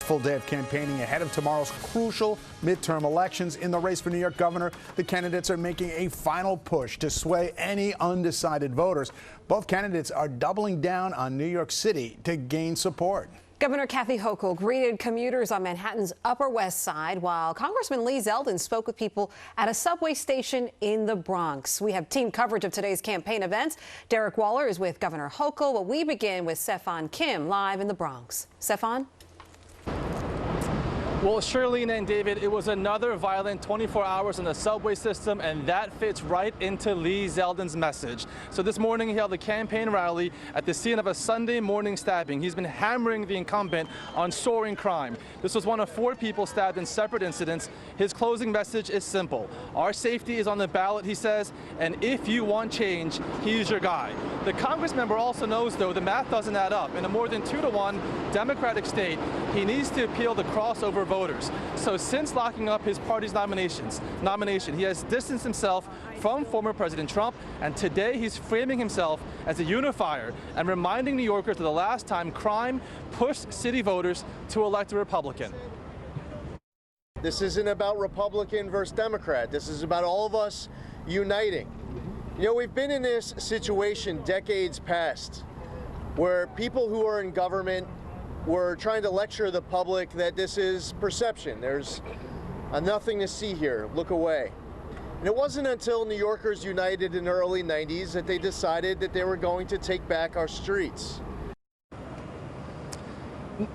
Full day of campaigning ahead of tomorrow's crucial midterm elections. In the race for New York governor, the candidates are making a final push to sway any undecided voters. Both candidates are doubling down on New York City to gain support. Governor Kathy Hochul greeted commuters on Manhattan's Upper West Side, while Congressman Lee Zeldin spoke with people at a subway station in the Bronx. We have team coverage of today's campaign events. Derek Waller is with Governor Hochul, but we begin with Stefan Kim live in the Bronx. Stefan? Well, Shirlene and David, it was another violent 24 hours in the subway system, and that fits right into Lee Zeldin's message. So this morning he held a campaign rally at the scene of a Sunday morning stabbing. He's been hammering the incumbent on soaring crime. This was one of 4 people stabbed in separate incidents. His closing message is simple. Our safety is on the ballot, he says, and if you want change, he's your guy. The Congress member also knows, though, the math doesn't add up. In a more than 2-to-1 Democratic state, he needs to appeal to crossover voters. So since locking up his party's nomination, he has distanced himself from former President Trump, and today he's framing himself as a unifier and reminding New Yorkers of the last time crime pushed city voters to elect a Republican. This isn't about Republican versus Democrat. This is about all of us uniting. You know, we've been in this situation decades past where people who are in government were trying to lecture the public that this is perception. There's nothing to see here. Look away. And it wasn't until New Yorkers united in the early 90s that they decided that they were going to take back our streets.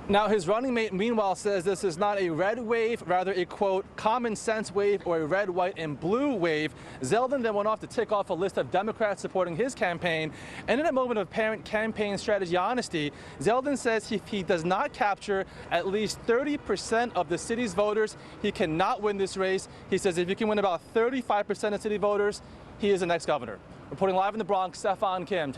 Now, his running mate, meanwhile, says this is not a red wave, rather a, quote, common sense wave or a red, white, and blue wave. Zeldin then went off to tick off a list of Democrats supporting his campaign. And in a moment of apparent campaign strategy honesty, Zeldin says if he does not capture at least 30% of the city's voters, he cannot win this race. He says if you can win about 35% of city voters, he is the next governor. Reporting live in the Bronx, Stefan Kim.